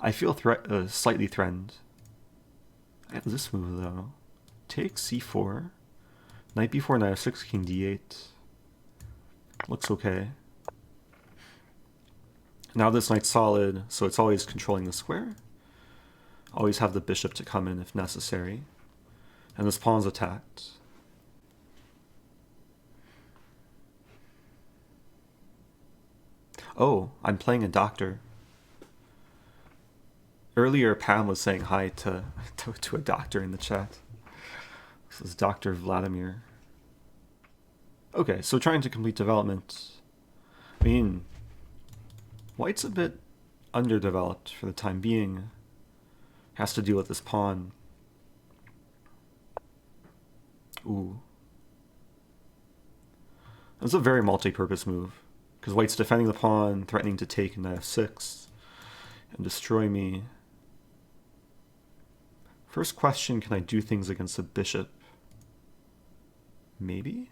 I feel slightly threatened. I have this move though. Take c4. Knight b4, knight f6, king d8. Looks okay. Now this knight's solid, so it's always controlling the square. Always have the bishop to come in if necessary. And this pawn's attacked. Oh, I'm playing a doctor. Earlier, Pam was saying hi to a doctor in the chat. This is Dr. Vladimir. Okay, so trying to complete development. I mean, white's a bit underdeveloped for the time being. Has to deal with this pawn. Ooh. That's a very multi-purpose move. Because white's defending the pawn, threatening to take knight f6 and destroy me. First question, can I do things against the bishop? Maybe?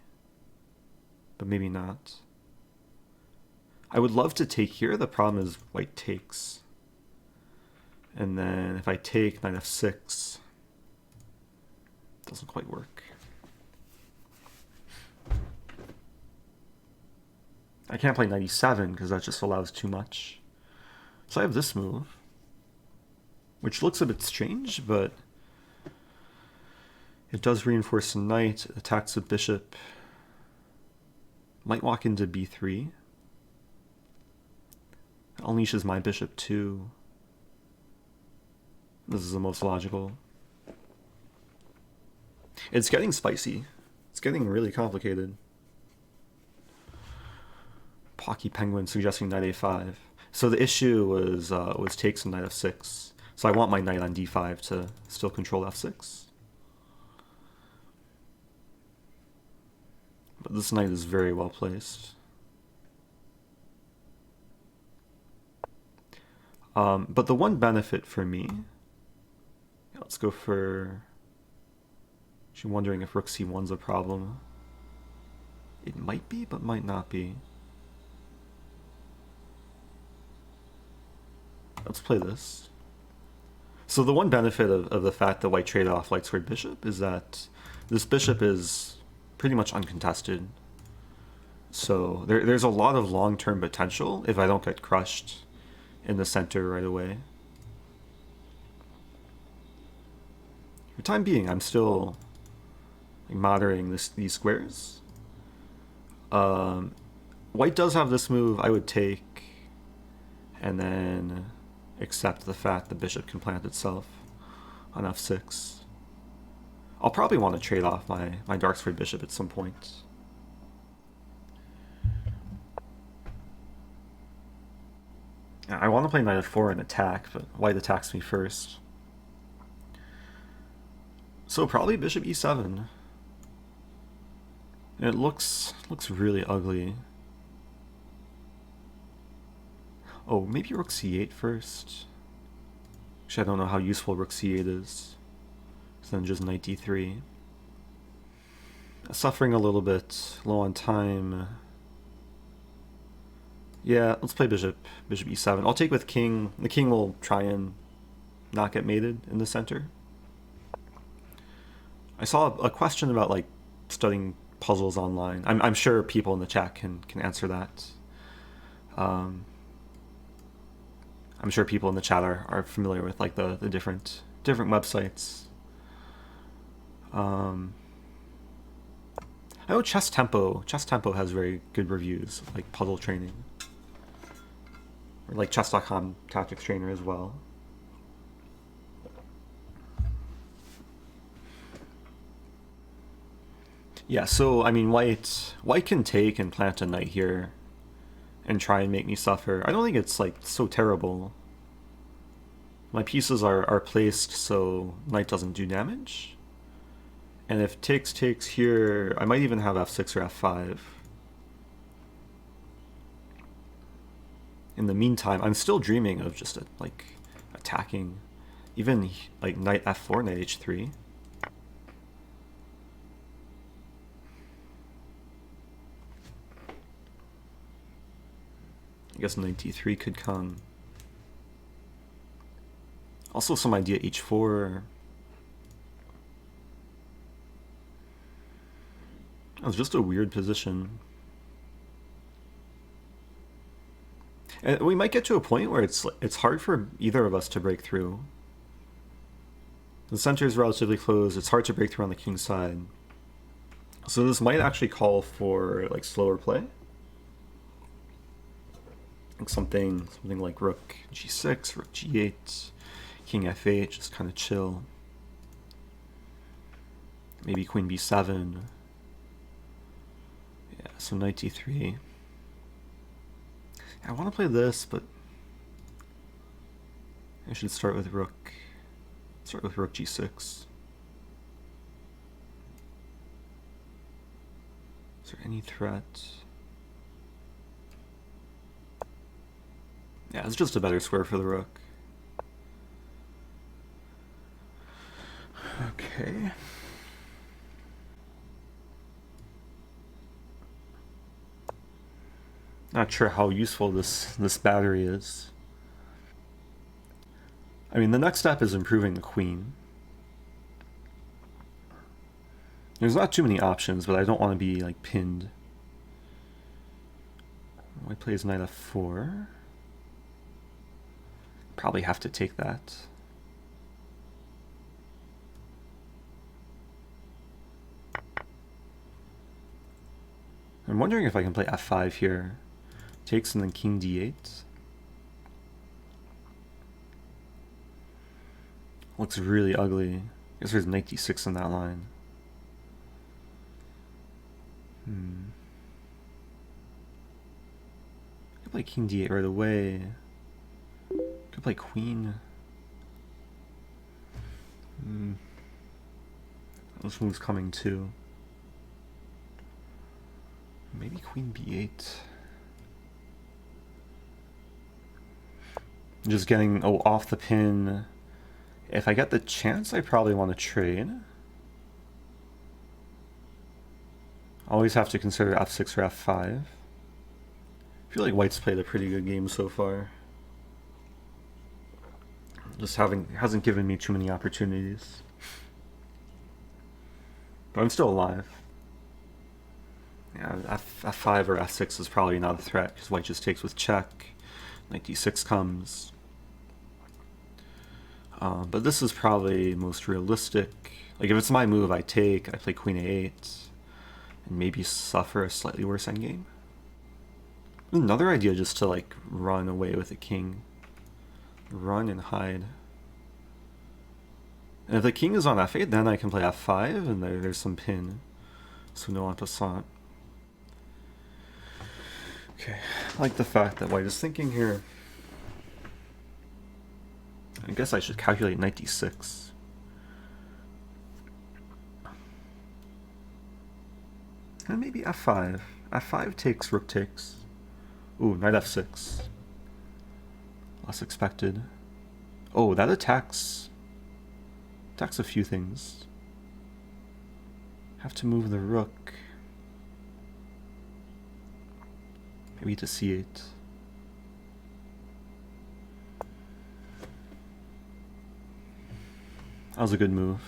But maybe not. I would love to take here. The problem is white takes. And then if I take knight f6, it doesn't quite work. I can't play knight e7 because that just allows too much. So I have this move, which looks a bit strange, but it does reinforce the knight, it attacks the bishop. Might walk into b3. It unleashes my bishop too. This is the most logical. It's getting spicy. It's getting really complicated. Pocky Penguin suggesting knight a5. So the issue was takes and knight f6. So I want my knight on d5 to still control f6. But this knight is very well placed. But the one benefit for me, let's go for, actually wondering if rook c1's a problem. It might be, but might not be. Let's play this. So the one benefit of the fact that white traded off light squared bishop is that this bishop is pretty much uncontested. So there's a lot of long-term potential if I don't get crushed in the center right away. For the time being, I'm still moderating these squares. White does have this move. I would take, and then accept the fact the bishop can plant itself on f6. I'll probably want to trade off my dark squared bishop at some point. I want to play knight f4 and attack, but white attacks me first. So probably bishop e7. It looks really ugly. Oh, maybe rook c8 first. Actually, I don't know how useful rook c8 is. So then just knight d3. Suffering a little bit, low on time. Yeah, let's play bishop e7. I'll take with king. The king will try and not get mated in the center. I saw a question about like studying puzzles online. I'm sure people in the chat can answer that. I'm sure people in the chat are familiar with like the different websites. I know Chess Tempo has very good reviews, like puzzle training. Or like chess.com tactics trainer as well. Yeah, so I mean white can take and plant a knight here and try and make me suffer. I don't think it's like so terrible. My pieces are placed so knight doesn't do damage. And if takes here, I might even have f6 or f5. In the meantime, I'm still dreaming of just like attacking, even like knight f4, knight h3. I guess knight d3 could come. Also some idea h4. That was just a weird position. And we might get to a point where it's hard for either of us to break through. The center is relatively closed. It's hard to break through on the king side. So this might actually call for like slower play. Like something like rook g6, rook g8, king f8, just kind of chill. Maybe queen b7. Yeah, so knight d3. I want to play this, but I should start with rook. Start with rook g6. Is there any threat? Yeah, it's just a better square for the rook. Okay. Not sure how useful this battery is. I mean, the next step is improving the queen. There's not too many options, but I don't want to be like pinned. White plays knight f4. Probably have to take that. I'm wondering if I can play f5 here. Takes and then king d8. Looks really ugly. I guess there's knight d6 in that line. Could play king d8 right away. Could play queen. This move's coming too. Maybe queen b8. Just getting off the pin. If I get the chance, I probably want to trade. Always have to consider f6 or f5. I feel like white's played a pretty good game so far. Just hasn't given me too many opportunities. But I'm still alive. Yeah, f5 or f6 is probably not a threat because white just takes with check. Knight d6 comes. But this is probably most realistic. Like if it's my move, I take, I play queen a8, and maybe suffer a slightly worse endgame. Another idea just to like run away with the king. Run and hide. And if the king is on f8, then I can play f5, and there's some pin. So no en passant. Okay, I like the fact that white is thinking here. I guess I should calculate knight d6. And maybe f5. f5 takes, rook takes. Ooh, knight f6. Less expected. Oh, that attacks a few things. Have to move the rook. Maybe to c8. That was a good move.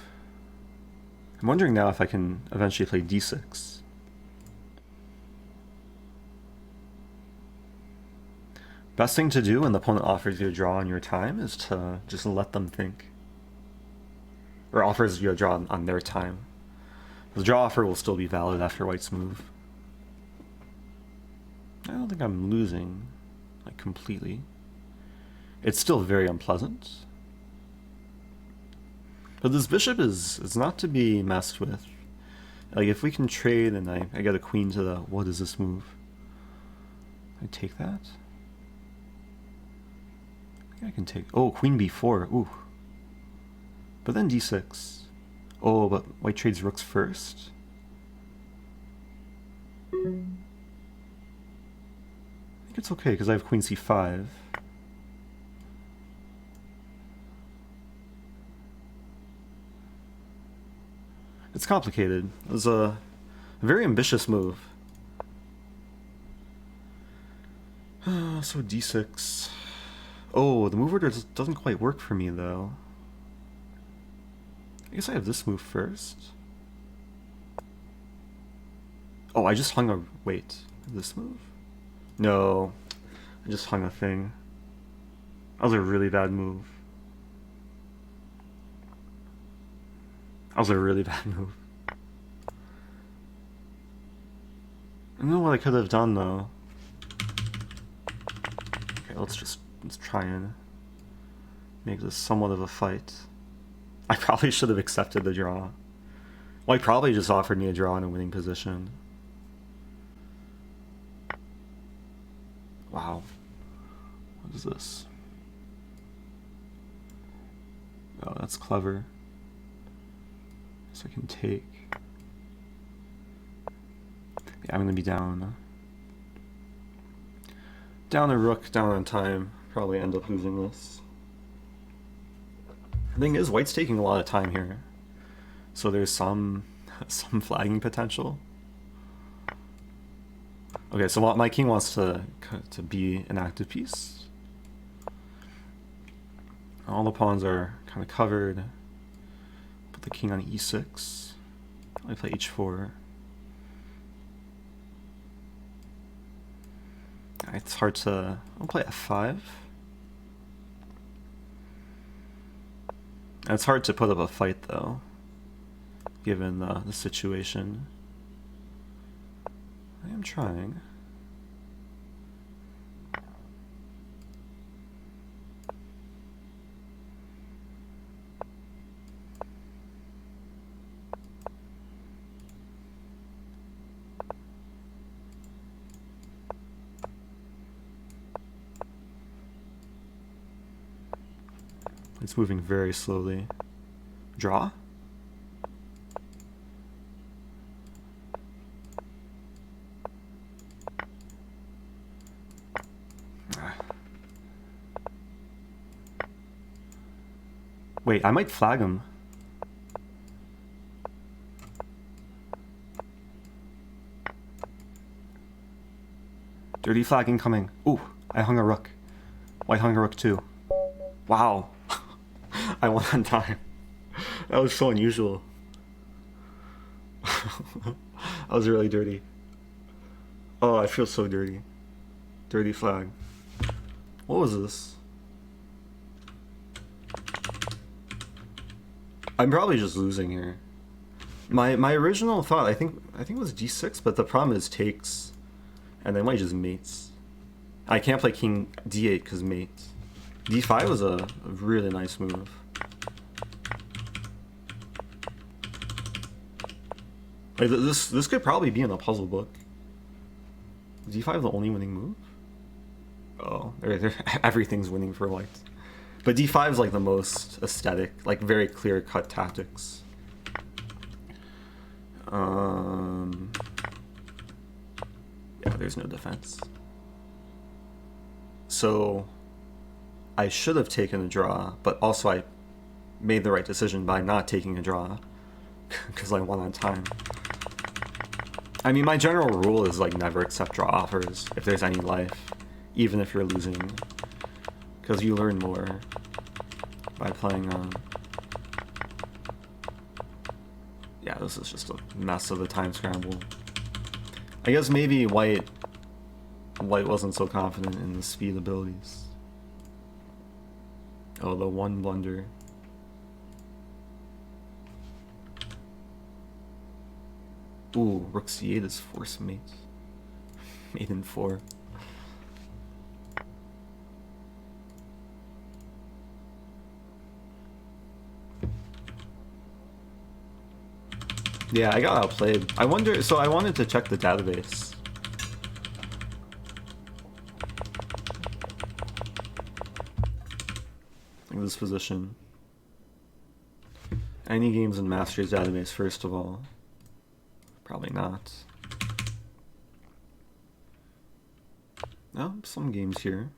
I'm wondering now if I can eventually play d6. Best thing to do when the opponent offers you a draw on your time is to just let them think. Or offers you a draw on their time. The draw offer will still be valid after white's move. I don't think I'm losing, like, completely. It's still very unpleasant. But this bishop is not to be messed with. Like, if we can trade and I get a queen to the... What is this move? I take that? I think I can take... Oh, queen b4. Ooh. But then d6. Oh, but white trades rooks first. I think it's okay, because I have queen c5. It's complicated. It was a very ambitious move. So d6. Oh, the move order doesn't quite work for me, though. I guess I have this move first. Oh, I just hung a... Wait, this move? No, I just hung a thing. That was a really bad move. That was a really bad move. I don't know what I could have done, though. Okay, let's try and make this somewhat of a fight. I probably should have accepted the draw. Well, he probably just offered me a draw in a winning position. Wow. What is this? Oh, that's clever. So I can take. Yeah, I'm gonna be down. Down a rook, down on time. Probably end up losing this. The thing is, white's taking a lot of time here. So there's some flagging potential. Okay, so my king wants to be an active piece. All the pawns are kind of covered. Put the king on e6. I play h4. It's hard to... I'll play f5. And it's hard to put up a fight, though, given the situation. I am trying. It's moving very slowly. Draw? Wait, I might flag him. Dirty flag incoming. Ooh, I hung a rook. White hung a rook too. Wow. I won on time. That was so unusual. That was really dirty. Oh, I feel so dirty. Dirty flag. What was this? I'm probably just losing here. My original thought, I think it was d6, but the problem is takes, and then white just mates. I can't play king d8 because mates. d5 was a really nice move. Like this could probably be in a puzzle book. Is d5 the only winning move? Oh, everything's winning for white. But d5 is like the most aesthetic, like very clear-cut tactics. Yeah, there's no defense. So I should have taken a draw, but also I made the right decision by not taking a draw because I won on time. I mean, my general rule is like never accept draw offers if there's any life, even if you're losing, because you learn more by playing on. Yeah, this is just a mess of a time scramble. I guess maybe white wasn't so confident in the speed abilities. Oh, the one blunder. Ooh, rook c8 is force mate. Mate in 4. Yeah, I got outplayed. I wonder, so I wanted to check the database. Like this position. Any games in Masters database, first of all. Probably not. No, some games here.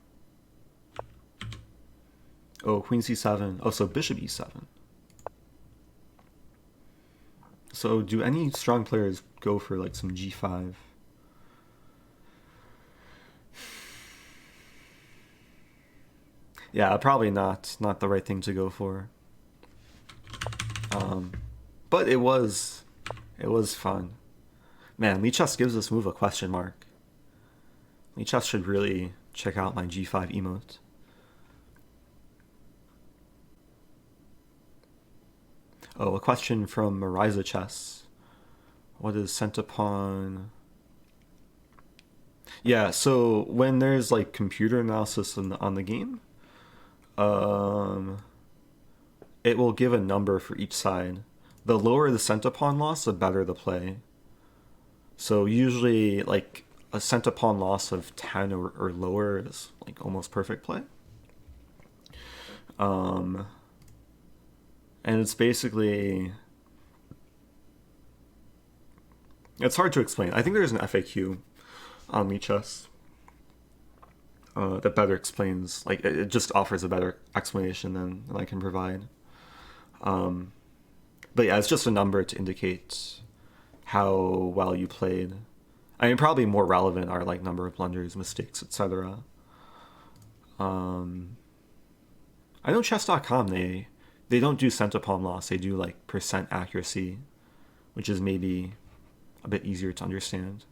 Oh, queen c7. Oh, so bishop e7. So do any strong players go for like some g5? Yeah, probably not the right thing to go for. But it was fun. Man, Lichess gives this move a question mark. Lichess should really check out my G5 emote. Oh, a question from Mariza Chess. What is sent upon? Yeah, so when there's like computer analysis on the game, um, it will give a number for each side. The lower the sent upon loss, the better the play. So usually, like a sent upon loss of 10 or lower is like almost perfect play. Um, and it's basically it's hard to explain. I think there's an FAQ on Lichess that better explains. Like it just offers a better explanation than I can provide. But yeah, it's just a number to indicate how well you played. I mean, probably more relevant are like number of blunders, mistakes, etc. I know chess.com they don't do cent upon loss. They do like percent accuracy, which is maybe a bit easier to understand.